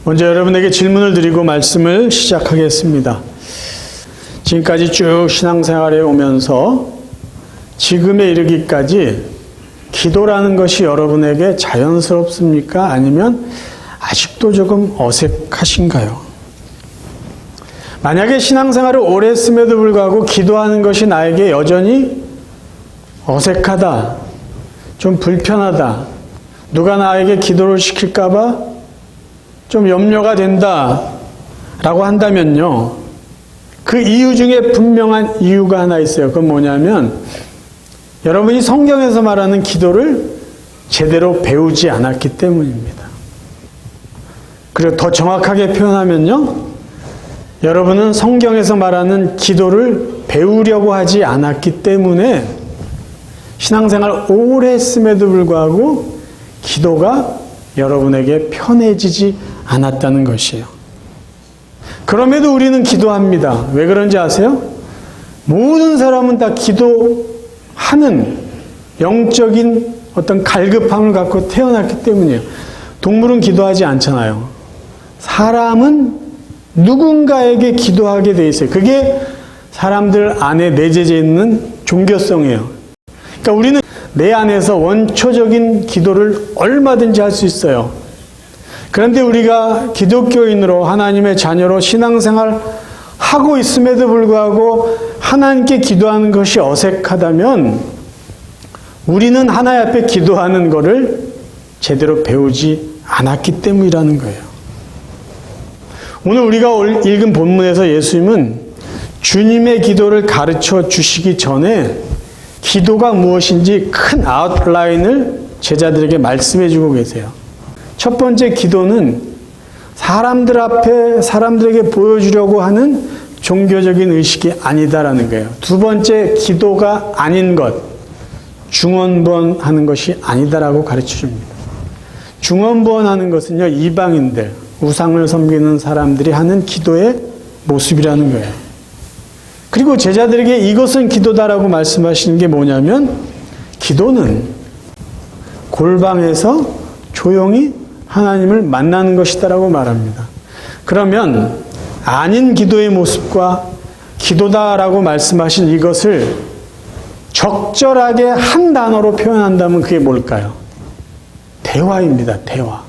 먼저 여러분에게 질문을 드리고 말씀을 시작하겠습니다. 지금까지 쭉 신앙생활에 오면서 지금에 이르기까지 기도라는 것이 여러분에게 자연스럽습니까? 아니면 아직도 조금 어색하신가요? 만약에 신앙생활을 오래 했음에도 불구하고 기도하는 것이 나에게 여전히 어색하다, 좀 불편하다, 누가 나에게 기도를 시킬까봐 좀 염려가 된다 라고 한다면요, 그 이유 중에 분명한 이유가 하나 있어요. 그건 뭐냐면 여러분이 성경에서 말하는 기도를 제대로 배우지 않았기 때문입니다. 그리고 더 정확하게 표현하면요, 여러분은 성경에서 말하는 기도를 배우려고 하지 않았기 때문에 신앙생활 오래 했음에도 불구하고 기도가 여러분에게 편해지지 않았다는 것이에요. 그럼에도 우리는 기도합니다. 왜 그런지 아세요? 모든 사람은 다 기도하는 영적인 어떤 갈급함을 갖고 태어났기 때문이에요. 동물은 기도하지 않잖아요. 사람은 누군가에게 기도하게 돼 있어요. 그게 사람들 안에 내재되어 있는 종교성이에요. 그러니까 우리는 내 안에서 원초적인 기도를 얼마든지 할 수 있어요. 그런데 우리가 기독교인으로 하나님의 자녀로 신앙생활 하고 있음에도 불구하고 하나님께 기도하는 것이 어색하다면 우리는 하나님 앞에 기도하는 것을 제대로 배우지 않았기 때문이라는 거예요. 오늘 우리가 읽은 본문에서 예수님은 주님의 기도를 가르쳐 주시기 전에 기도가 무엇인지 큰 아웃라인을 제자들에게 말씀해 주고 계세요. 첫 번째 기도는 사람들 앞에 사람들에게 보여주려고 하는 종교적인 의식이 아니다라는 거예요. 두 번째, 기도가 아닌 것, 중언부언하는 것이 아니다라고 가르쳐 줍니다. 중언부언하는 것은요, 이방인들, 우상을 섬기는 사람들이 하는 기도의 모습이라는 거예요. 그리고 제자들에게 이것은 기도다라고 말씀하시는 게 뭐냐면, 기도는 골방에서 조용히 하나님을 만나는 것이다라고 말합니다. 그러면 아닌 기도의 모습과 기도다라고 말씀하신 이것을 적절하게 한 단어로 표현한다면 그게 뭘까요? 대화입니다. 대화.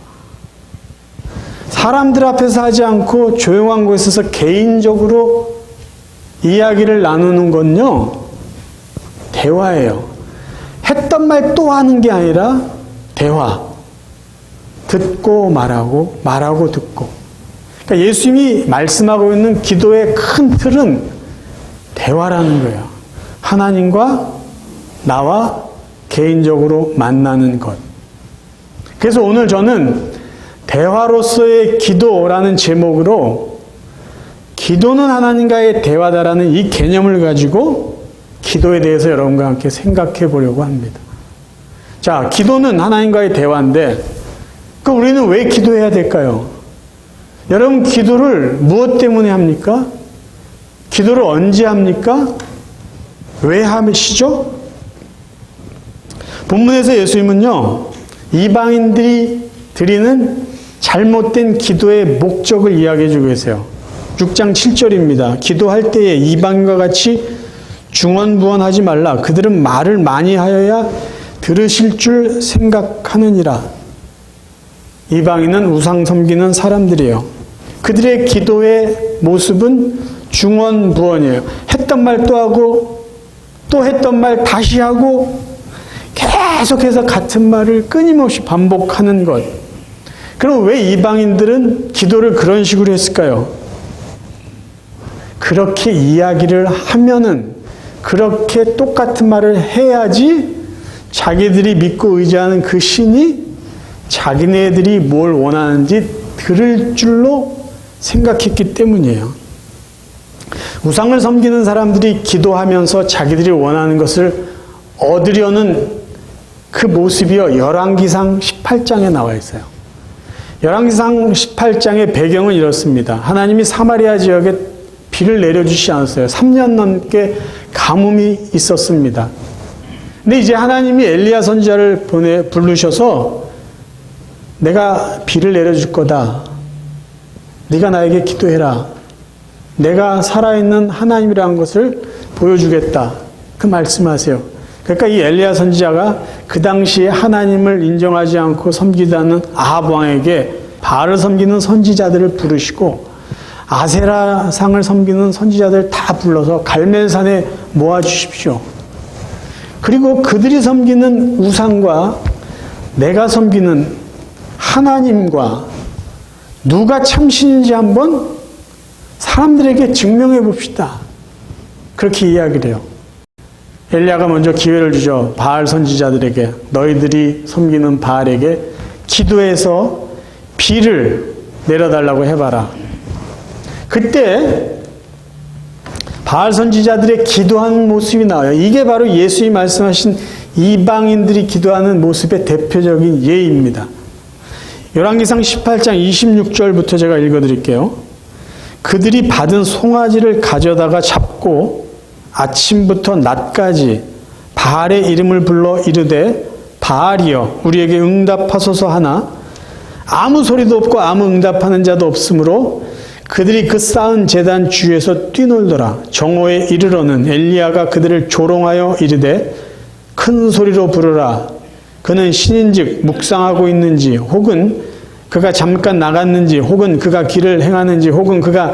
사람들 앞에서 하지 않고 조용한 곳에서 개인적으로 이야기를 나누는 건요, 대화예요. 했던 말 또 하는 게 아니라 대화. 듣고 말하고, 말하고 듣고. 그러니까 예수님이 말씀하고 있는 기도의 큰 틀은 대화라는 거예요. 하나님과 나와 개인적으로 만나는 것. 그래서 오늘 저는 대화로서의 기도라는 제목으로 기도는 하나님과의 대화다라는 이 개념을 가지고 기도에 대해서 여러분과 함께 생각해 보려고 합니다. 자, 기도는 하나님과의 대화인데 그럼 우리는 왜 기도해야 될까요? 여러분, 기도를 무엇 때문에 합니까? 기도를 언제 합니까? 왜 하시죠? 본문에서 예수님은요, 이방인들이 드리는 잘못된 기도의 목적을 이야기해 주고 계세요. 6장 7절입니다. 기도할 때에 이방인과 같이 중언부언하지 말라. 그들은 말을 많이 하여야 들으실 줄 생각하느니라. 이방인은 우상 섬기는 사람들이에요. 그들의 기도의 모습은 중언부언이에요. 했던 말 또 하고 또 했던 말 다시 하고 계속해서 같은 말을 끊임없이 반복하는 것. 그럼 왜 이방인들은 기도를 그런 식으로 했을까요? 그렇게 이야기를 하면은, 그렇게 똑같은 말을 해야지 자기들이 믿고 의지하는 그 신이 자기네들이 뭘 원하는지 들을 줄로 생각했기 때문이에요. 우상을 섬기는 사람들이 기도하면서 자기들이 원하는 것을 얻으려는 그 모습이요, 열왕기상 18장에 나와 있어요. 열왕기상 18장의 배경은 이렇습니다. 하나님이 사마리아 지역에 비를 내려주시지 않았어요. 3년 넘게 가뭄이 있었습니다. 근데 이제 하나님이 엘리야 선지자를 부르셔서 내가 비를 내려줄 거다. 네가 나에게 기도해라. 내가 살아있는 하나님이라는 것을 보여주겠다. 그 말씀하세요. 그러니까 이 엘리야 선지자가 그 당시에 하나님을 인정하지 않고 섬기다는 아합 왕에게 바알을 섬기는 선지자들을 부르시고 아세라상을 섬기는 선지자들 다 불러서 갈멜산에 모아주십시오. 그리고 그들이 섬기는 우상과 내가 섬기는 하나님과 누가 참신인지 한번 사람들에게 증명해 봅시다. 그렇게 이야기를 해요. 엘리야가 먼저 기회를 주죠. 바알 선지자들에게. 너희들이 섬기는 바알에게 기도해서 비를 내려달라고 해봐라. 그때 바알 선지자들의 기도하는 모습이 나와요. 이게 바로 예수님이 말씀하신 이방인들이 기도하는 모습의 대표적인 예입니다. 열왕기상 18장 26절부터 제가 읽어드릴게요. 그들이 받은 송아지를 가져다가 잡고 아침부터 낮까지 바알의 이름을 불러 이르되 바알이여 우리에게 응답하소서 하나 아무 소리도 없고 아무 응답하는 자도 없으므로 그들이 그 쌓은 제단 주위에서 뛰놀더라. 정오에 이르러는 엘리야가 그들을 조롱하여 이르되 큰 소리로 부르라. 그는 신인즉 묵상하고 있는지 혹은 그가 잠깐 나갔는지 혹은 그가 길을 행하는지 혹은 그가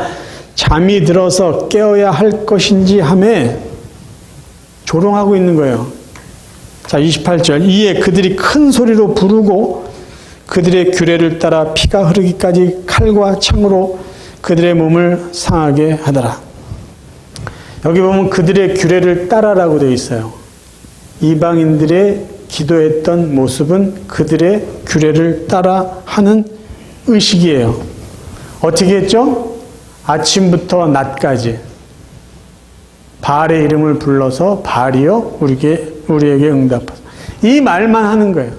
잠이 들어서 깨어야 할 것인지 하매 조롱하고 있는 거예요. 자, 28절. 이에 그들이 큰 소리로 부르고 그들의 규례를 따라 피가 흐르기까지 칼과 창으로 그들의 몸을 상하게 하더라. 여기 보면 그들의 규례를 따라라고 되어 있어요. 이방인들의 기도했던 모습은 그들의 규례를 따라 하는 의식이에요. 어떻게 했죠? 아침부터 낮까지 바알의 이름을 불러서 바알이여 우리에게 응답하소서. 이 말만 하는 거예요.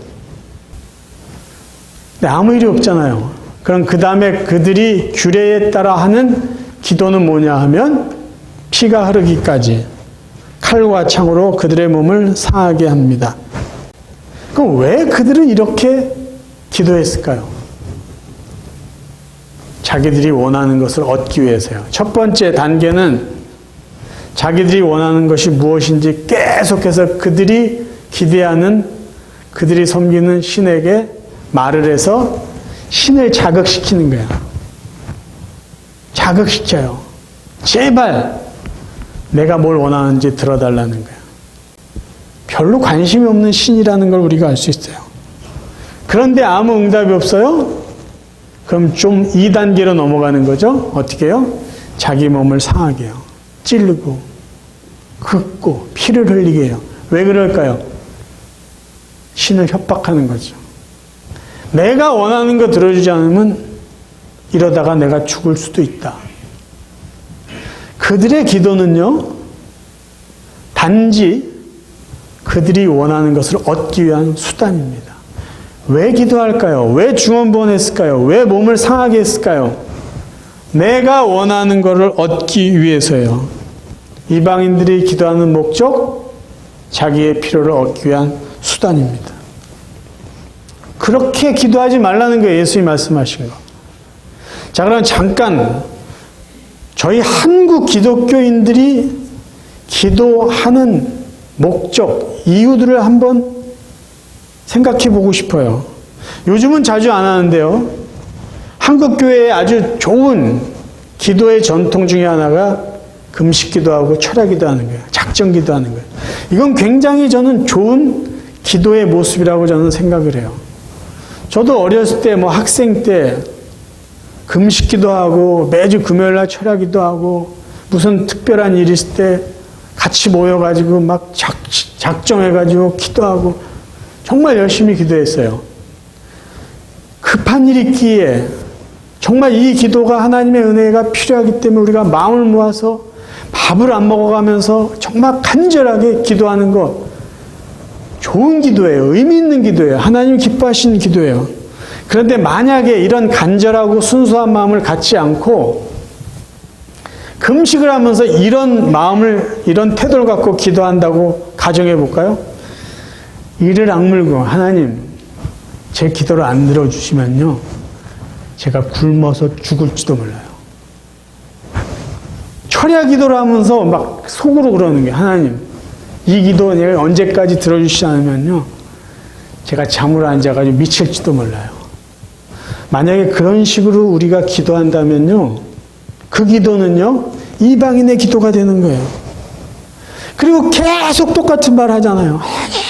근데 아무 일이 없잖아요. 그럼 그 다음에 그들이 규례에 따라 하는 기도는 뭐냐 하면 피가 흐르기까지 칼과 창으로 그들의 몸을 상하게 합니다. 그럼 왜 그들은 이렇게 기도했을까요? 자기들이 원하는 것을 얻기 위해서요. 첫 번째 단계는 자기들이 원하는 것이 무엇인지 계속해서 그들이 기대하는, 그들이 섬기는 신에게 말을 해서 신을 자극시키는 거야. 자극시켜요. 제발 내가 뭘 원하는지 들어달라는 거야. 별로 관심이 없는 신이라는 걸 우리가 알 수 있어요. 그런데 아무 응답이 없어요? 그럼 좀 2단계로 넘어가는 거죠. 어떻게 해요? 자기 몸을 상하게 해요. 찌르고 긋고 피를 흘리게 해요. 왜 그럴까요? 신을 협박하는 거죠. 내가 원하는 거 들어주지 않으면 이러다가 내가 죽을 수도 있다. 그들의 기도는요, 단지 그들이 원하는 것을 얻기 위한 수단입니다. 왜 기도할까요? 왜 중언부언했을까요? 왜 몸을 상하게 했을까요? 내가 원하는 것을 얻기 위해서요. 이방인들이 기도하는 목적, 자기의 필요를 얻기 위한 수단입니다. 그렇게 기도하지 말라는 거예요. 예수님이 말씀하신 거. 자, 그럼 잠깐 저희 한국 기독교인들이 기도하는 목적, 이유들을 한번 생각해 보고 싶어요. 요즘은 자주 안 하는데요. 한국 교회의 아주 좋은 기도의 전통 중에 하나가 금식 기도하고 철야 기도하는 거예요. 작정 기도하는 거예요. 이건 굉장히 저는 좋은 기도의 모습이라고 저는 생각을 해요. 저도 어렸을 때 학생 때 금식 기도하고 매주 금요일날 철야 기도하고 무슨 특별한 일이 있을 때 같이 모여가지고 막 작정해가지고 기도하고 정말 열심히 기도했어요. 급한 일이 있기에 정말 이 기도가 하나님의 은혜가 필요하기 때문에 우리가 마음을 모아서 밥을 안 먹어가면서 정말 간절하게 기도하는 것, 좋은 기도예요. 의미 있는 기도예요. 하나님이 기뻐하시는 기도예요. 그런데 만약에 이런 간절하고 순수한 마음을 갖지 않고 금식을 하면서 이런 마음을, 이런 태도를 갖고 기도한다고 가정해 볼까요? 이를 악물고 하나님 제 기도를 안 들어주시면요 제가 굶어서 죽을지도 몰라요. 철야 기도를 하면서 막 속으로 그러는 게, 하나님, 이 기도 내가 언제까지 들어주시지 않으면요, 제가 잠을 앉아가지고 미칠지도 몰라요. 만약에 그런 식으로 우리가 기도한다면요, 그 기도는요, 이방인의 기도가 되는 거예요. 그리고 계속 똑같은 말 하잖아요.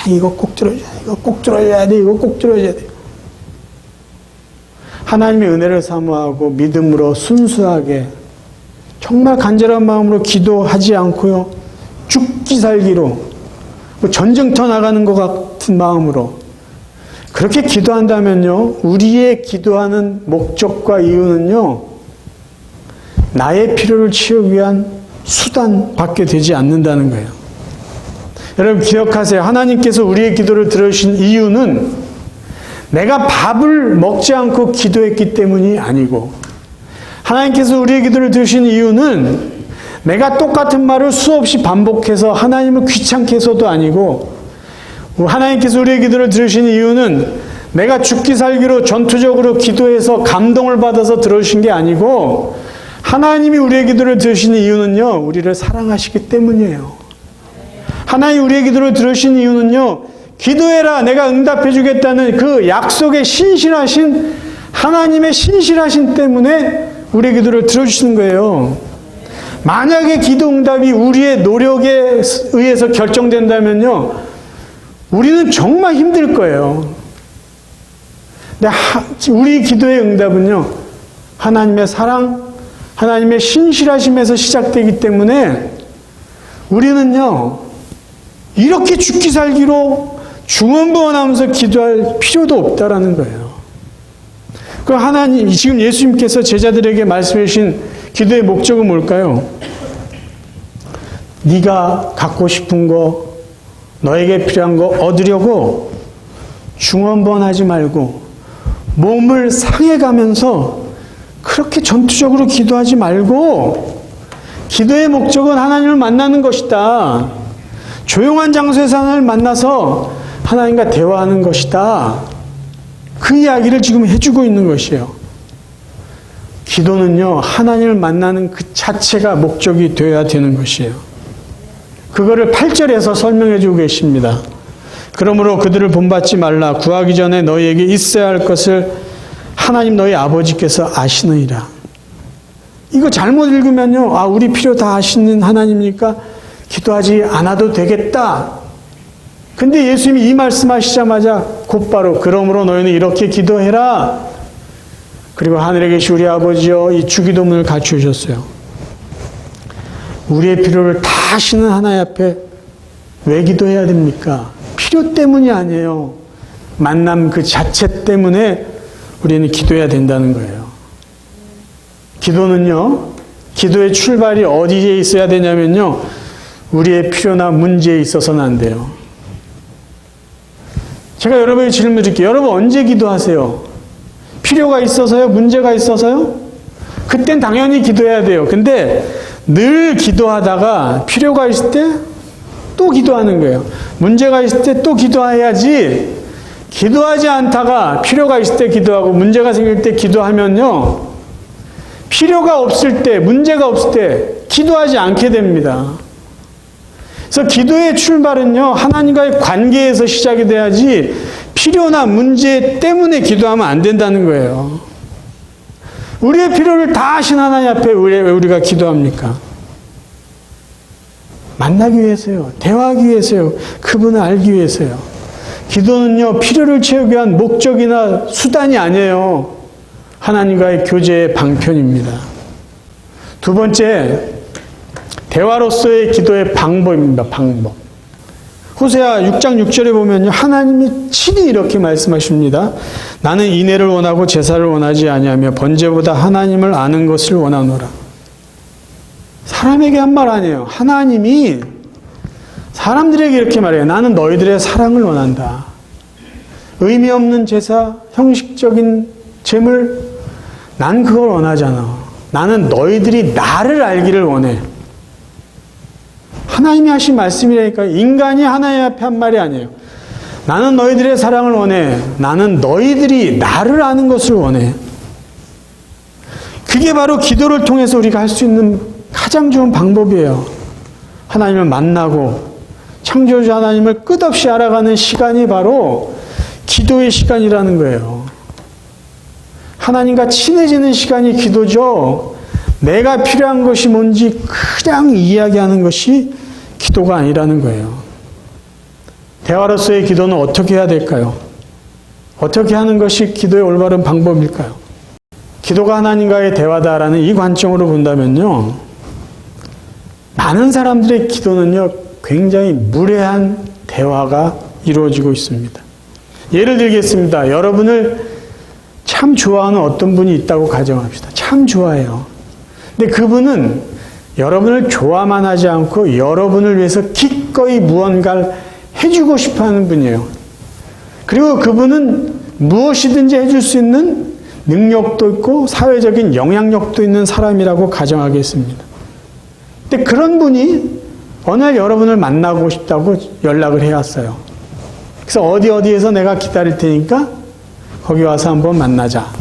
이거 꼭 들어줘야 돼, 이거 꼭 들어줘야 돼, 이거 꼭 들어줘야 돼. 하나님의 은혜를 사모하고 믿음으로 순수하게 정말 간절한 마음으로 기도하지 않고요, 죽기 살기로 뭐 전쟁터 나가는 것 같은 마음으로 그렇게 기도한다면요, 우리의 기도하는 목적과 이유는요, 나의 필요를 채우기 위한 수단밖에 되지 않는다는 거예요. 여러분 기억하세요. 하나님께서 우리의 기도를 들으신 이유는 내가 밥을 먹지 않고 기도했기 때문이 아니고, 하나님께서 우리의 기도를 들으신 이유는 내가 똑같은 말을 수없이 반복해서 하나님을 귀찮게 해서도 아니고, 하나님께서 우리의 기도를 들으신 이유는 내가 죽기 살기로 전투적으로 기도해서 감동을 받아서 들으신 게 아니고, 하나님이 우리의 기도를 들으시는 이유는요, 우리를 사랑하시기 때문이에요. 하나님이 우리의 기도를 들으신 이유는요, 기도해라 내가 응답해 주겠다는 그 약속에 신실하신 하나님의 신실하신 때문에 우리의 기도를 들어주시는 거예요. 만약에 기도 응답이 우리의 노력에 의해서 결정된다면요, 우리는 정말 힘들 거예요. 근데 우리 기도의 응답은요, 하나님의 사랑, 하나님의 신실하심에서 시작되기 때문에 우리는요, 이렇게 죽기 살기로 중언부언하면서 기도할 필요도 없다라는 거예요. 그 하나님, 지금 예수님께서 제자들에게 말씀해 주신 기도의 목적은 뭘까요? 네가 갖고 싶은 거, 너에게 필요한 거 얻으려고 중언부언하지 말고 몸을 상해가면서 그렇게 전투적으로 기도하지 말고, 기도의 목적은 하나님을 만나는 것이다. 조용한 장소에서 하나님을 만나서 하나님과 대화하는 것이다. 그 이야기를 지금 해주고 있는 것이에요. 기도는요, 하나님을 만나는 그 자체가 목적이 되어야 되는 것이에요. 그거를 8절에서 설명해 주고 계십니다. 그러므로 그들을 본받지 말라. 구하기 전에 너희에게 있어야 할 것을 하나님 너희 아버지께서 아시느니라. 이거 잘못 읽으면요, 아, 우리 필요 다 아시는 하나님이니까 기도하지 않아도 되겠다. 근데 예수님이 이 말씀하시자마자 곧바로 그러므로 너희는 이렇게 기도해라. 그리고 하늘에 계신 우리 아버지여, 이 주기도문을 갖추셨어요. 우리의 필요를 다 아시는 하나님 앞에 왜 기도해야 됩니까? 필요 때문이 아니에요. 만남 그 자체 때문에 우리는 기도해야 된다는 거예요. 기도는요, 기도의 출발이 어디에 있어야 되냐면요, 우리의 필요나 문제에 있어서는 안 돼요. 제가 여러분에게 질문 드릴게요. 여러분 언제 기도하세요? 필요가 있어서요? 문제가 있어서요? 그땐 당연히 기도해야 돼요. 근데 늘 기도하다가 필요가 있을 때 또 기도하는 거예요. 문제가 있을 때 또 기도해야지, 기도하지 않다가 필요가 있을 때 기도하고 문제가 생길 때 기도하면요, 필요가 없을 때, 문제가 없을 때 기도하지 않게 됩니다. 그래서 기도의 출발은요, 하나님과의 관계에서 시작이 돼야지 필요나 문제 때문에 기도하면 안 된다는 거예요. 우리의 필요를 다 아신 하나님 앞에 왜 우리가 기도합니까? 만나기 위해서요. 대화하기 위해서요. 그분을 알기 위해서요. 기도는요, 필요를 채우기 위한 목적이나 수단이 아니에요. 하나님과의 교제의 방편입니다. 두 번째, 대화로서의 기도의 방법입니다. 방법. 호세아 6장 6절에 보면요, 하나님이 친히 이렇게 말씀하십니다. 나는 인애를 원하고 제사를 원하지 아니하며 번제보다 하나님을 아는 것을 원하노라. 사람에게 한 말 아니에요. 하나님이 사람들에게 이렇게 말해요. 나는 너희들의 사랑을 원한다. 의미 없는 제사, 형식적인 제물, 난 그걸 원하잖아. 나는 너희들이 나를 알기를 원해. 하나님이 하신 말씀이라니까. 인간이 하나님 앞에 한 말이 아니에요. 나는 너희들의 사랑을 원해. 나는 너희들이 나를 아는 것을 원해. 그게 바로 기도를 통해서 우리가 할 수 있는 가장 좋은 방법이에요. 하나님을 만나고 창조주 하나님을 끝없이 알아가는 시간이 바로 기도의 시간이라는 거예요. 하나님과 친해지는 시간이 기도죠. 내가 필요한 것이 뭔지 그냥 이야기하는 것이 기도가 아니라는 거예요. 대화로서의 기도는 어떻게 해야 될까요? 어떻게 하는 것이 기도의 올바른 방법일까요? 기도가 하나님과의 대화다라는 이 관점으로 본다면요, 많은 사람들의 기도는요, 굉장히 무례한 대화가 이루어지고 있습니다. 예를 들겠습니다. 여러분을 참 좋아하는 어떤 분이 있다고 가정합시다. 참 좋아해요. 근데 그분은 여러분을 좋아만 하지 않고 여러분을 위해서 기꺼이 무언가를 해주고 싶어 하는 분이에요. 그리고 그분은 무엇이든지 해줄 수 있는 능력도 있고 사회적인 영향력도 있는 사람이라고 가정하겠습니다. 근데 그런 분이 어느 날 여러분을 만나고 싶다고 연락을 해왔어요. 그래서 어디에서 내가 기다릴 테니까 거기 와서 한번 만나자.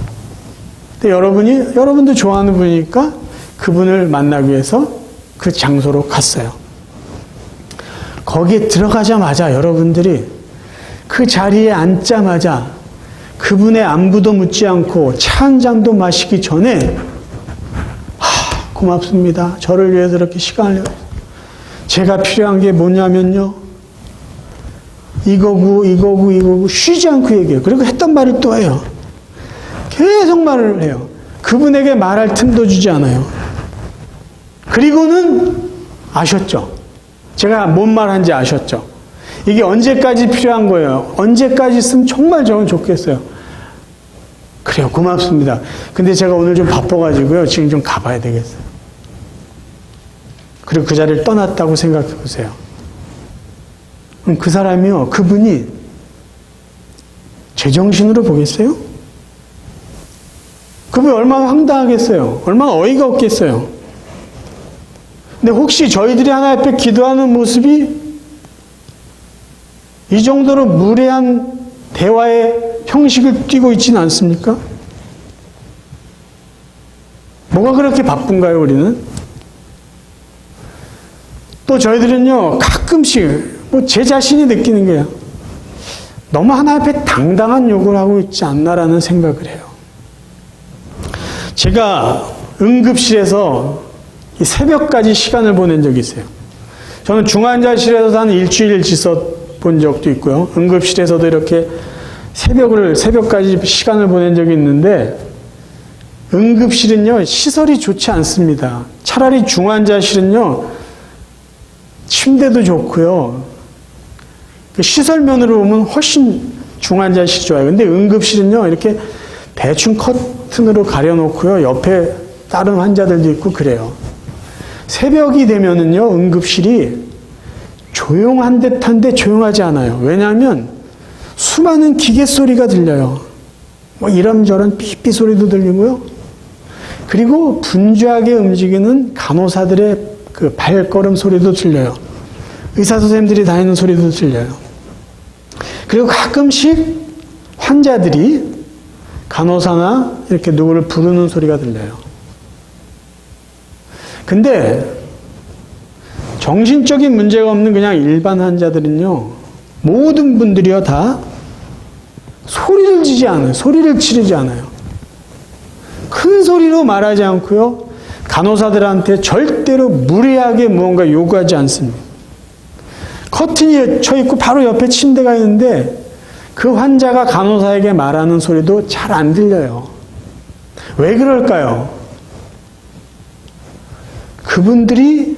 근데 여러분도 좋아하는 분이니까 그분을 만나기 위해서 그 장소로 갔어요. 거기에 들어가자마자 여러분들이 그 자리에 앉자마자 그분의 안부도 묻지 않고 차 한 잔도 마시기 전에 고맙습니다. 저를 위해서 이렇게 시간을 제가 필요한 게 뭐냐면요, 이거고 쉬지 않고 얘기해요. 그리고 했던 말을 또 해요. 계속 말을 해요. 그분에게 말할 틈도 주지 않아요. 그리고는 아셨죠? 제가 뭔 말한지 아셨죠? 이게 언제까지 필요한 거예요? 언제까지 있으면 정말 저는 좋겠어요. 그래요. 고맙습니다. 근데 제가 오늘 좀 바빠가지고요. 지금 좀 가봐야 되겠어요. 그리고 그 자리를 떠났다고 생각해 보세요. 그럼 그 사람이요, 그분이 제정신으로 보겠어요? 그분이 얼마나 황당하겠어요? 얼마나 어이가 없겠어요? 근데 혹시 저희들이 하나님 앞에 기도하는 모습이 이 정도로 무례한 대화의 형식을 띠고 있지는 않습니까? 뭐가 그렇게 바쁜가요, 우리는? 또 저희들은요, 가끔씩 제 자신이 느끼는 거예요. 너무 하나님 앞에 당당한 요구를 하고 있지 않나라는 생각을 해요. 제가 응급실에서 이 새벽까지 시간을 보낸 적이 있어요. 저는 중환자실에서 한 일주일 본 적도 있고요. 응급실에서도 이렇게 새벽까지 시간을 보낸 적이 있는데, 응급실은요, 시설이 좋지 않습니다. 차라리 중환자실은요, 침대도 좋고요. 그 시설면으로 보면 훨씬 중환자실이 좋아요. 근데 응급실은요, 이렇게 대충 커튼으로 가려놓고요, 옆에 다른 환자들도 있고 그래요. 새벽이 되면은요, 응급실이 조용한 듯한데 조용하지 않아요. 왜냐하면 수많은 기계 소리가 들려요. 이런저런 삐삐 소리도 들리고요. 그리고 분주하게 움직이는 간호사들의 그 발걸음 소리도 들려요. 의사 선생님들이 다니는 소리도 들려요. 그리고 가끔씩 환자들이 간호사나 이렇게 누구를 부르는 소리가 들려요. 근데 정신적인 문제가 없는 그냥 일반 환자들은요, 모든 분들이요 다 소리를 지르지 않아요. 소리를 지르지 않아요. 큰 소리로 말하지 않고요, 간호사들한테 절대로 무리하게 무언가 요구하지 않습니다. 커튼이 쳐 있고 바로 옆에 침대가 있는데 그 환자가 간호사에게 말하는 소리도 잘 안 들려요. 왜 그럴까요? 그분들이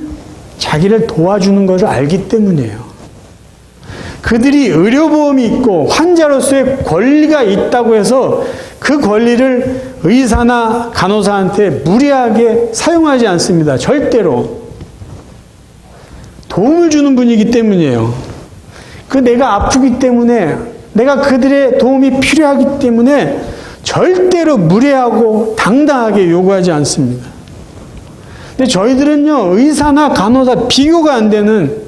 자기를 도와주는 것을 알기 때문이에요. 그들이 의료보험이 있고 환자로서의 권리가 있다고 해서 그 권리를 의사나 간호사한테 무리하게 사용하지 않습니다. 절대로. 도움을 주는 분이기 때문이에요. 내가 아프기 때문에, 내가 그들의 도움이 필요하기 때문에 절대로 무례하고 당당하게 요구하지 않습니다. 근데 저희들은요, 의사나 간호사 비교가 안 되는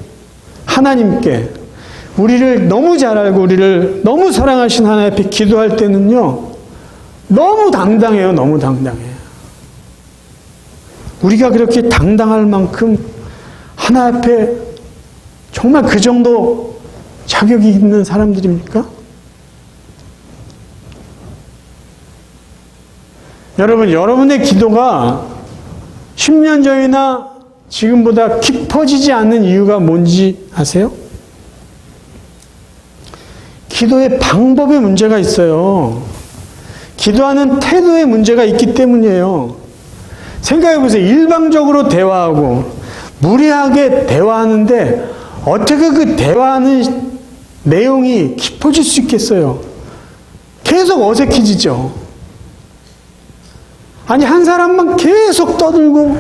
하나님께 우리를 너무 잘 알고 우리를 너무 사랑하신 하나님 앞에 기도할 때는요, 너무 당당해요. 너무 당당해요. 우리가 그렇게 당당할 만큼 하나 앞에 정말 그 정도 자격이 있는 사람들입니까? 여러분, 여러분의 기도가 10년 전이나 지금보다 깊어지지 않는 이유가 뭔지 아세요? 기도의 방법에 문제가 있어요. 기도하는 태도에 문제가 있기 때문이에요. 생각해 보세요. 일방적으로 대화하고 무리하게 대화하는데 어떻게 그 대화하는 내용이 깊어질 수 있겠어요? 계속 어색해지죠. 아니, 한 사람만 계속 떠들고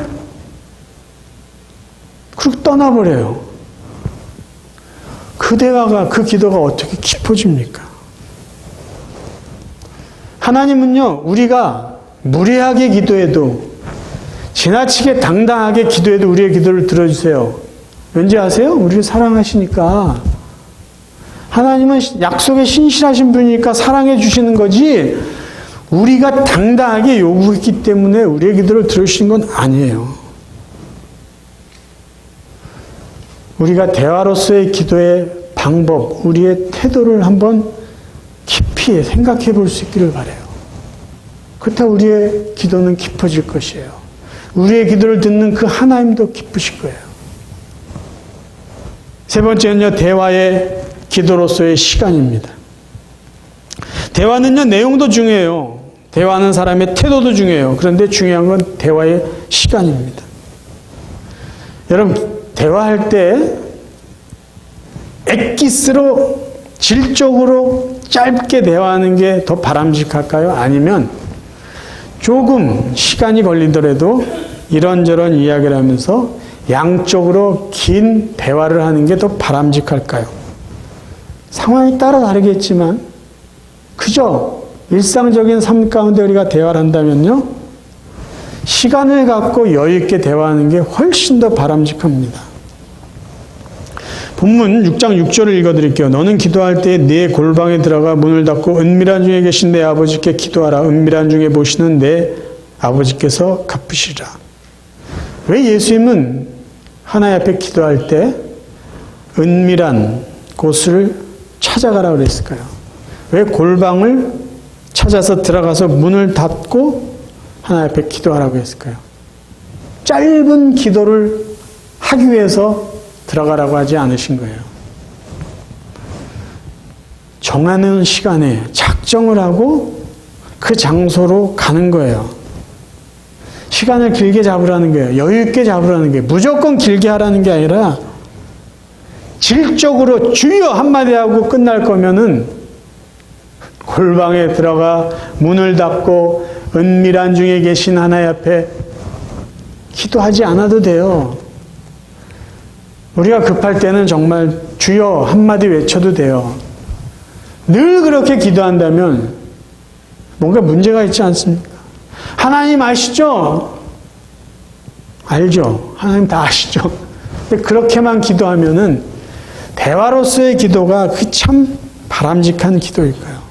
그리고 떠나버려요. 그 대화가, 그 기도가 어떻게 깊어집니까? 하나님은요, 우리가 무리하게 기도해도, 지나치게 당당하게 기도해도 우리의 기도를 들어주세요. 왠지 아세요? 우리를 사랑하시니까. 하나님은 약속에 신실하신 분이니까 사랑해 주시는 거지, 우리가 당당하게 요구했기 때문에 우리의 기도를 들어주시는 건 아니에요. 우리가 대화로서의 기도의 방법, 우리의 태도를 한번 깊이 생각해 볼 수 있기를 바라요. 그렇다고 우리의 기도는 깊어질 것이에요. 우리의 기도를 듣는 그 하나님도 기쁘실 거예요. 세 번째는요, 대화의 기도로서의 시간입니다. 대화는요, 내용도 중요해요. 대화하는 사람의 태도도 중요해요. 그런데 중요한 건 대화의 시간입니다. 여러분, 대화할 때 엑기스로 질적으로 짧게 대화하는 게 더 바람직할까요? 아니면 조금 시간이 걸리더라도 이런저런 이야기를 하면서 양쪽으로 긴 대화를 하는 게 더 바람직할까요? 상황에 따라 다르겠지만 그저 일상적인 삶 가운데 우리가 대화를 한다면요, 시간을 갖고 여유 있게 대화하는 게 훨씬 더 바람직합니다. 본문 6장 6절을 읽어드릴게요. 너는 기도할 때 네 골방에 들어가 문을 닫고 은밀한 중에 계신 내 아버지께 기도하라. 은밀한 중에 보시는 내 아버지께서 갚으시리라. 왜 예수님은 하나님 앞에 기도할 때 은밀한 곳을 찾아가라 그랬을까요? 왜 골방을 찾아서 들어가서 문을 닫고 하나님 앞에 기도하라고 했을까요? 짧은 기도를 하기 위해서 들어가라고 하지 않으신 거예요. 정하는 시간에 작정을 하고 그 장소로 가는 거예요. 시간을 길게 잡으라는 거예요. 여유 있게 잡으라는 거예요. 무조건 길게 하라는 게 아니라 질적으로 주여 한마디 하고 끝날 거면은 골방에 들어가 문을 닫고 은밀한 중에 계신 하나님 앞에 기도하지 않아도 돼요. 우리가 급할 때는 정말 주여 한마디 외쳐도 돼요. 늘 그렇게 기도한다면 뭔가 문제가 있지 않습니까? 하나님 아시죠? 알죠. 하나님 다 아시죠. 근데 그렇게만 기도하면은 대화로서의 기도가 그 참 바람직한 기도일까요?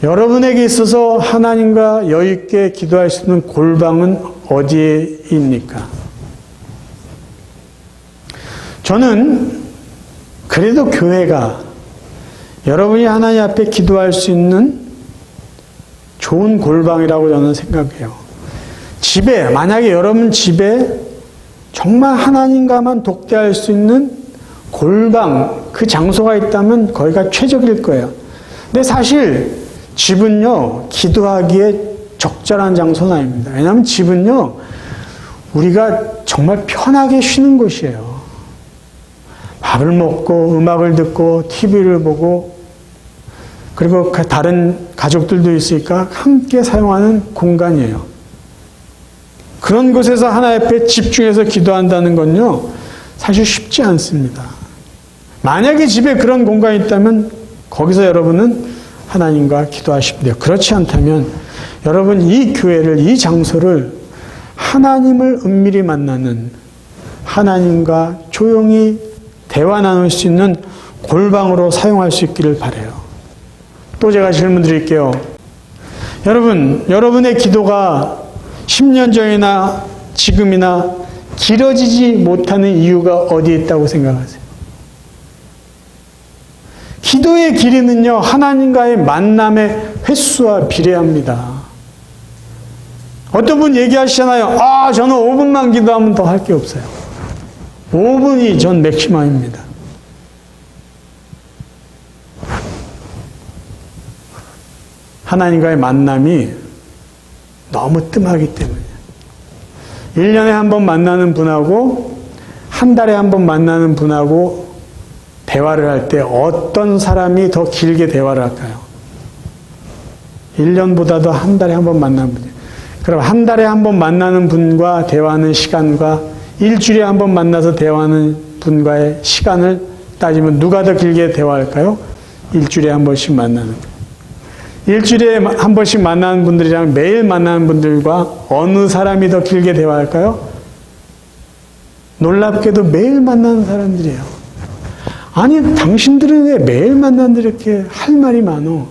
여러분에게 있어서 하나님과 여유 있게 기도할 수 있는 골방은 어디에 있습니까? 저는 그래도 교회가 여러분이 하나님 앞에 기도할 수 있는 좋은 골방이라고 저는 생각해요. 집에, 만약에 여러분 집에 정말 하나님과만 독대할 수 있는 골방, 그 장소가 있다면 거기가 최적일 거예요. 근데 사실 집은요, 기도하기에 적절한 장소는 아닙니다. 왜냐하면 집은요, 우리가 정말 편하게 쉬는 곳이에요. 밥을 먹고 음악을 듣고 TV를 보고 그리고 다른 가족들도 있으니까 함께 사용하는 공간이에요. 그런 곳에서 하나님 앞에 집중해서 기도한다는 건요, 사실 쉽지 않습니다. 만약에 집에 그런 공간이 있다면 거기서 여러분은 하나님과 기도하시면 돼요. 그렇지 않다면 여러분 이 교회를, 이 장소를 하나님을 은밀히 만나는, 하나님과 조용히 대화 나눌 수 있는 골방으로 사용할 수 있기를 바라요. 또 제가 질문 드릴게요. 여러분, 여러분의 기도가 10년 전이나 지금이나 길어지지 못하는 이유가 어디에 있다고 생각하세요? 기도의 길이는요, 하나님과의 만남의 횟수와 비례합니다. 어떤 분 얘기하시잖아요. 저는 5분만 기도하면 더 할 게 없어요. 5분이 전 맥시멈입니다. 하나님과의 만남이 너무 뜸하기 때문에 1년에 한 번 만나는 분하고 한 달에 한 번 만나는 분하고 대화를 할 때 어떤 사람이 더 길게 대화를 할까요? 1년보다도 한 달에 한 번 만나는 분이에요. 그럼 한 달에 한 번 만나는 분과 대화하는 시간과 일주일에 한 번 만나서 대화하는 분과의 시간을 따지면 누가 더 길게 대화할까요? 일주일에 한 번씩 만나는 분. 일주일에 한 번씩 만나는 분들이랑 매일 만나는 분들과 어느 사람이 더 길게 대화할까요? 놀랍게도 매일 만나는 사람들이에요. 아니, 당신들은 왜 매일 만나는데 이렇게 할 말이 많아요.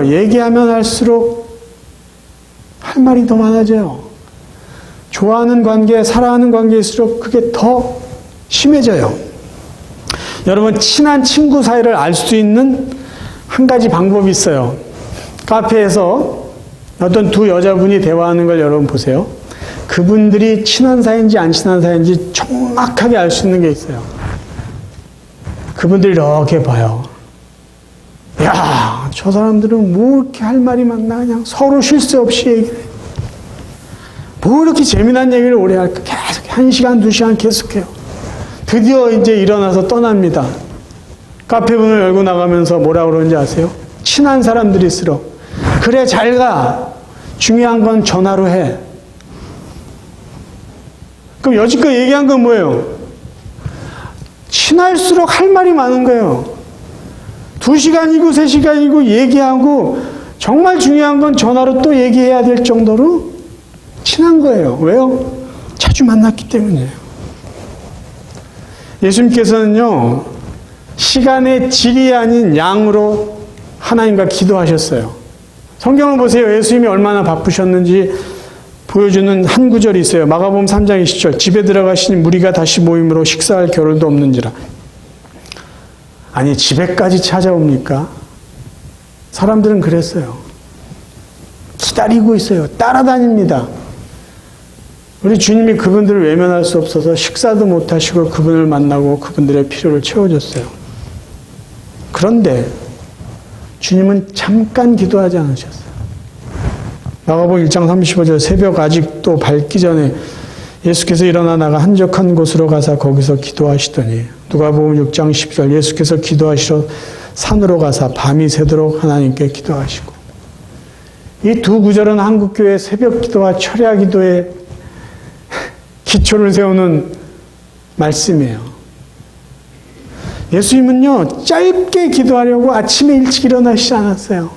얘기하면 할수록 할 말이 더 많아져요. 좋아하는 관계, 사랑하는 관계일수록 그게 더 심해져요. 여러분, 친한 친구 사이를 알 수 있는 한 가지 방법이 있어요. 카페에서 어떤 두 여자분이 대화하는 걸 여러분 보세요. 그분들이 친한 사이인지 안 친한 사이인지 정확하게 알 수 있는 게 있어요. 그분들이 이렇게 봐요. 야, 저 사람들은 뭐 이렇게 할 말이 많나? 그냥 서로 쉴 새 없이 얘기해. 뭐 이렇게 재미난 얘기를 오래 할까? 계속 1시간, 2시간 계속해요. 드디어 이제 일어나서 떠납니다. 카페 문을 열고 나가면서 뭐라 그러는지 아세요? 친한 사람들일수록 그래, 잘 가. 중요한 건 전화로 해. 그럼 여지껏 얘기한 건 뭐예요? 친할수록 할 말이 많은 거예요. 2시간이고 3시간이고 얘기하고 정말 중요한 건 전화로 또 얘기해야 될 정도로 친한 거예요. 왜요? 자주 만났기 때문이에요. 예수님께서는요, 시간의 질이 아닌 양으로 하나님과 기도하셨어요. 성경을 보세요. 예수님이 얼마나 바쁘셨는지 보여주는 한 구절이 있어요. 마가복음 3장 20절. 집에 들어가시니 무리가 다시 모임으로 식사할 겨를도 없는지라. 아니, 집에까지 찾아옵니까? 사람들은 그랬어요. 기다리고 있어요. 따라다닙니다. 우리 주님이 그분들을 외면할 수 없어서 식사도 못하시고 그분을 만나고 그분들의 필요를 채워줬어요. 그런데 주님은 잠깐 기도하지 않으셨어요. 마가복음 1장 35절 새벽 아직도 밝기 전에 예수께서 일어나 나가 한적한 곳으로 가서 거기서 기도하시더니 누가복음 6장 10절 예수께서 기도하시러 산으로 가서 밤이 새도록 하나님께 기도하시고 이 두 구절은 한국교회 새벽 기도와 철야 기도의 기초를 세우는 말씀이에요. 예수님은요, 짧게 기도하려고 아침에 일찍 일어나시지 않았어요.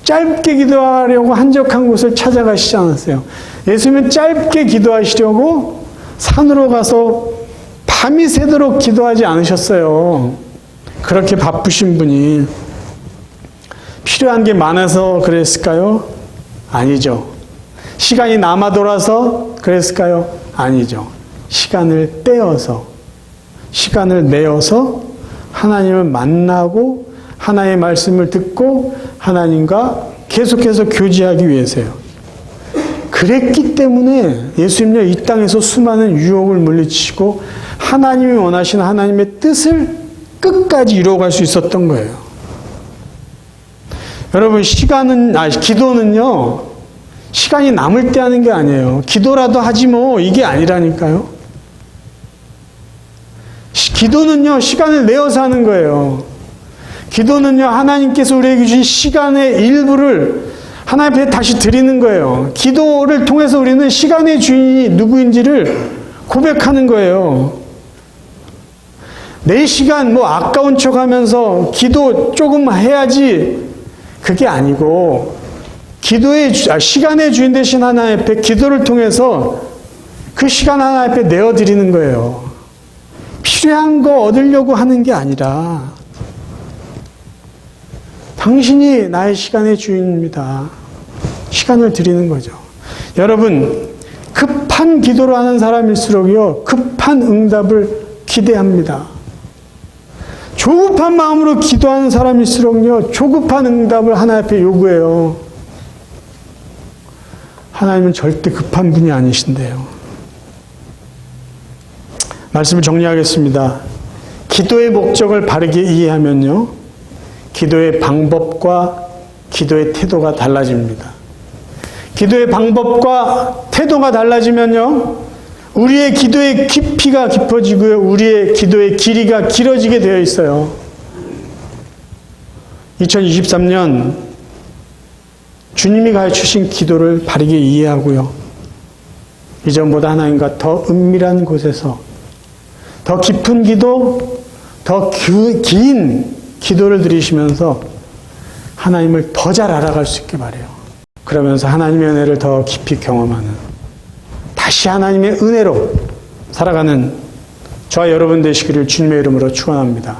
짧게 기도하려고 한적한 곳을 찾아가시지 않았어요. 예수님은 짧게 기도하시려고 산으로 가서 밤이 새도록 기도하지 않으셨어요. 그렇게 바쁘신 분이 필요한 게 많아서 그랬을까요? 아니죠. 시간이 남아 돌아서 그랬을까요? 아니죠. 시간을 떼어서, 시간을 내어서 하나님을 만나고 하나님의 말씀을 듣고 하나님과 계속해서 교제하기 위해서요. 그랬기 때문에 예수님은 이 땅에서 수많은 유혹을 물리치시고 하나님이 원하시는 하나님의 뜻을 끝까지 이루어갈 수 있었던 거예요. 여러분, 기도는요, 시간이 남을 때 하는 게 아니에요. 기도라도 하지 뭐, 이게 아니라니까요. 기도는요, 시간을 내어서 하는 거예요. 기도는요, 하나님께서 우리에게 주신 시간의 일부를 하나님 앞에 다시 드리는 거예요. 기도를 통해서 우리는 시간의 주인이 누구인지를 고백하는 거예요. 내 시간 아까운 척 하면서 기도 조금 해야지, 그게 아니고 시간의 주인 되신 하나님 앞에 기도를 통해서 그 시간 하나님 앞에 내어드리는 거예요. 필요한 거 얻으려고 하는 게 아니라 당신이 나의 시간의 주인입니다. 시간을 드리는 거죠. 여러분, 급한 기도를 하는 사람일수록요, 급한 응답을 기대합니다. 조급한 마음으로 기도하는 사람일수록요, 조급한 응답을 하나님 앞에 요구해요. 하나님은 절대 급한 분이 아니신데요. 말씀을 정리하겠습니다. 기도의 목적을 바르게 이해하면요, 기도의 방법과 기도의 태도가 달라집니다. 기도의 방법과 태도가 달라지면요, 우리의 기도의 깊이가 깊어지고요, 우리의 기도의 길이가 길어지게 되어 있어요. 2023년 주님이 가르치신 기도를 바르게 이해하고요, 이전보다 하나님과 더 은밀한 곳에서 더 깊은 기도, 더 긴 기도를 드리시면서 하나님을 더 잘 알아갈 수 있게 바라요. 그러면서 하나님의 은혜를 더 깊이 경험하는, 다시 하나님의 은혜로 살아가는 저와 여러분 되시기를 주님의 이름으로 축원합니다.